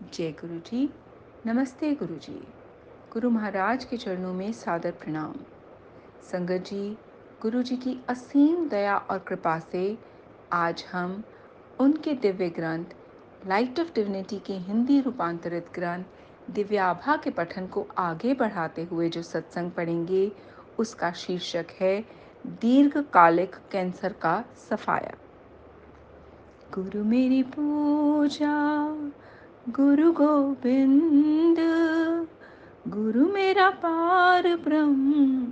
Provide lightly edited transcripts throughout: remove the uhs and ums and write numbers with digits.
जय गुरु जी। नमस्ते गुरु जी। गुरु महाराज के चरणों में सादर प्रणाम। संगत जी, गुरु जी की असीम दया और कृपा से आज हम उनके दिव्य ग्रंथ लाइट ऑफ डिविनिटी के हिंदी रूपांतरित ग्रंथ दिव्याभा के पठन को आगे बढ़ाते हुए जो सत्संग पढ़ेंगे, उसका शीर्षक है दीर्घकालिक कैंसर का सफाया। गुरु मेरी पूजा गुरु गोविंद, गुरु मेरा पार ब्रह्म,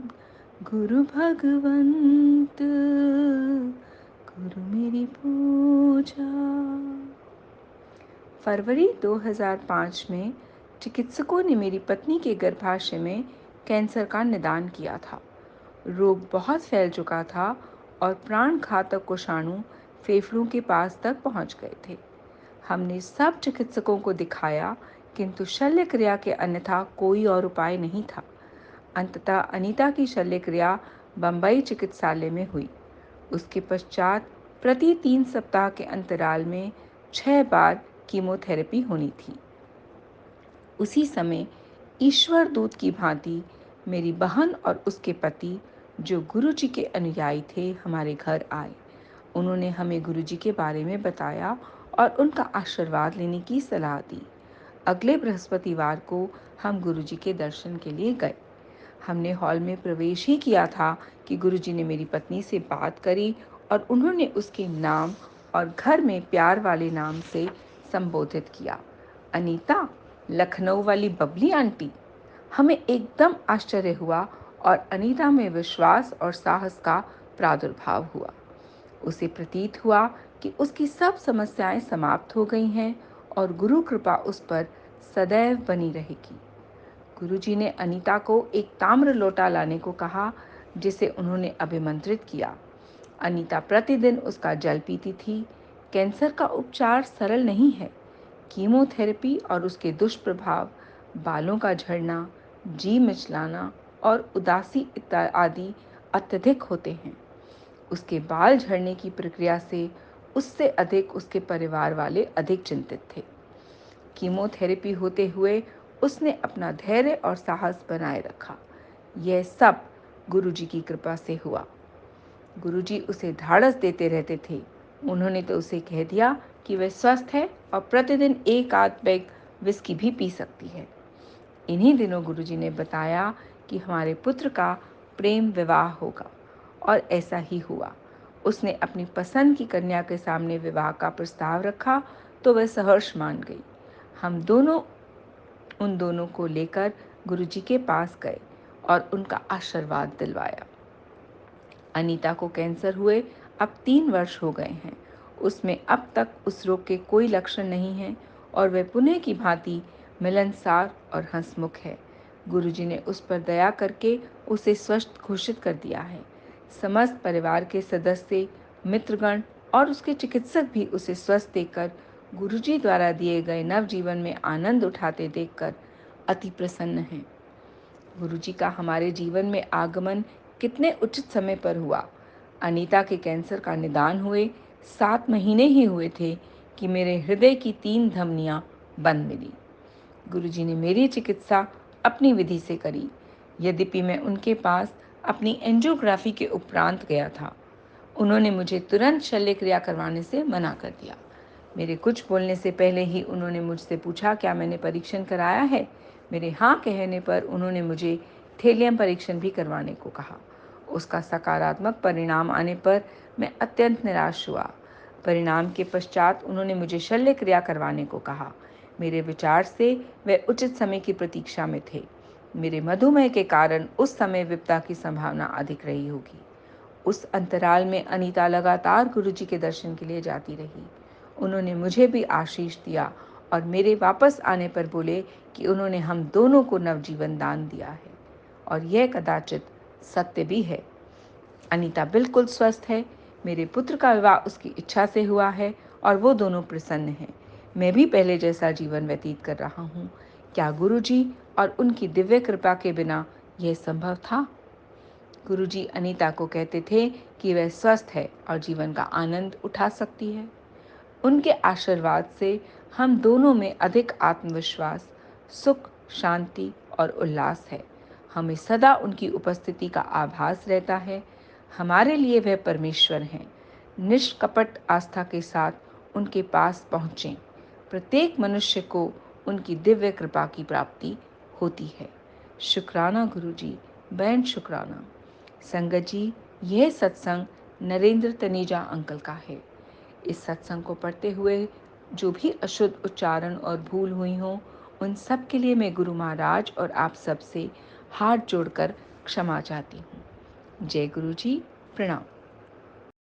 गुरु भगवंत, गुरु मेरी पूजा। फरवरी 2005 में चिकित्सकों ने मेरी पत्नी के गर्भाशय में कैंसर का निदान किया था। रोग बहुत फैल चुका था और प्राण घातक कोषाणु फेफड़ों के पास तक पहुंच गए थे। हमने सब चिकित्सकों को दिखाया, किंतु शल्य क्रिया के अन्यथा कोई और उपाय नहीं था। अंततः अनीता की शल्य क्रिया बंबई चिकित्सालय में हुई। उसके पश्चात प्रति 3 सप्ताह के अंतराल में 6 बार कीमोथेरेपी होनी थी। उसी समय ईश्वर दूत की भांति मेरी बहन और उसके पति, जो गुरुजी के अनुयायी थे, हमारे घर आए। उन्होंने हमें गुरुजी के बारे में बताया और उनका आशीर्वाद लेने की सलाह दी। अगले बृहस्पतिवार को हम गुरुजी के दर्शन के लिए गए। हमने हॉल में प्रवेश ही किया था कि गुरुजी ने मेरी पत्नी से बात करी और उन्होंने उसके नाम और घर में प्यार वाले नाम से संबोधित किया, अनीता, लखनऊ वाली बबली आंटी। हमें एकदम आश्चर्य हुआ और अनीता में विश्वास और साहस का प्रादुर्भाव हुआ। उसे प्रतीत हुआ कि उसकी सब समस्याएं समाप्त हो गई हैं और गुरु कृपा उस पर सदैव बनी रहेगी। गुरुजी ने अनीता को एक ताम्र लोटा लाने को कहा, जिसे उन्होंने अभिमंत्रित किया। अनीता प्रतिदिन उसका जल पीती थी। कैंसर का उपचार सरल नहीं है। कीमोथेरेपी और उसके दुष्प्रभाव, बालों का झड़ना, जी मिचलाना और उदासी आदि अत्यधिक होते हैं। उसके बाल झड़ने की प्रक्रिया से उससे अधिक उसके परिवार वाले अधिक चिंतित थे। कीमोथेरेपी होते हुए उसने अपना धैर्य और साहस बनाए रखा। यह सब गुरुजी की कृपा से हुआ। गुरुजी उसे धाड़स देते रहते थे। उन्होंने तो उसे कह दिया कि वह स्वस्थ है और प्रतिदिन एक आध पैग विस्की भी पी सकती है। इन्हीं दिनों गुरुजी ने बताया कि हमारे पुत्र का प्रेम विवाह होगा, और ऐसा ही हुआ। उसने अपनी पसंद की कन्या के सामने विवाह का प्रस्ताव रखा तो वह सहर्ष मान गई। हम दोनों उन दोनों को लेकर गुरुजी के पास गए और उनका आशीर्वाद दिलवाया। अनीता को कैंसर हुए अब 3 वर्ष हो गए हैं। उसमें अब तक उस रोग के कोई लक्षण नहीं हैं और वह पुनः की भांति मिलनसार और हंसमुख है। गुरुजी ने उस पर दया करके उसे स्वस्थ घोषित कर दिया है। समस्त परिवार के सदस्य, मित्रगण और उसके चिकित्सक भी उसे स्वस्थ देखकर गुरुजी द्वारा दिए गए नवजीवन में आनंद उठाते देखकर अति प्रसन्न हैं। गुरुजी का हमारे जीवन में आगमन कितने उचित समय पर हुआ। अनीता के कैंसर का निदान हुए 7 महीने ही हुए थे कि मेरे हृदय की 3 धमनियां बंद मिली। गुरुजी ने मेरी चिकित्सा अपनी विधि से करी, यद्यपि मैं उनके पास अपनी एंजियोग्राफी के उपरांत गया था। उन्होंने मुझे तुरंत शल्य क्रिया करवाने से मना कर दिया। मेरे कुछ बोलने से पहले ही उन्होंने मुझसे पूछा क्या मैंने परीक्षण कराया है। मेरे हाँ कहने पर उन्होंने मुझे थैलियम परीक्षण भी करवाने को कहा। उसका सकारात्मक परिणाम आने पर मैं अत्यंत निराश हुआ। परिणाम के पश्चात उन्होंने मुझे शल्य क्रिया करवाने को कहा। मेरे विचार से वे उचित समय की प्रतीक्षा में थे। मेरे मधुमेह के कारण उस समय विपदा की संभावना अधिक रही होगी। उस अंतराल में अनीता लगातार गुरुजी के दर्शन के लिए जाती रही। उन्होंने मुझे भी आशीष दिया और मेरे वापस आने पर बोले कि उन्होंने हम दोनों को नवजीवन दान दिया है, और यह कदाचित सत्य भी है। अनीता बिल्कुल स्वस्थ है। मेरे पुत्र का विवाह उसकी इच्छा से हुआ है और वो दोनों प्रसन्न हैं। मैं भी पहले जैसा जीवन व्यतीत कर रहा हूँ। क्या गुरुजी और उनकी दिव्य कृपा के बिना यह संभव था? गुरुजी अनीता को कहते थे कि वह स्वस्थ है और जीवन का आनंद उठा सकती है। उनके आशीर्वाद से हम दोनों में अधिक आत्मविश्वास, सुख, शांति और उल्लास है। हमें सदा उनकी उपस्थिति का आभास रहता है। हमारे लिए वह परमेश्वर हैं। निष्कपट आस्था के साथ उनके पास पहुँचें। प्रत्येक मनुष्य को उनकी दिव्य कृपा की प्राप्ति होती है। शुक्राना गुरु जी, बेन शुक्राना। संगत जी, यह सत्संग नरेंद्र तनेजा अंकल का है। इस सत्संग को पढ़ते हुए जो भी अशुद्ध उच्चारण और भूल हुई हो, उन सब के लिए मैं गुरु महाराज और आप सब से हाथ जोड़कर क्षमा चाहती हूँ। जय गुरु जी, प्रणाम।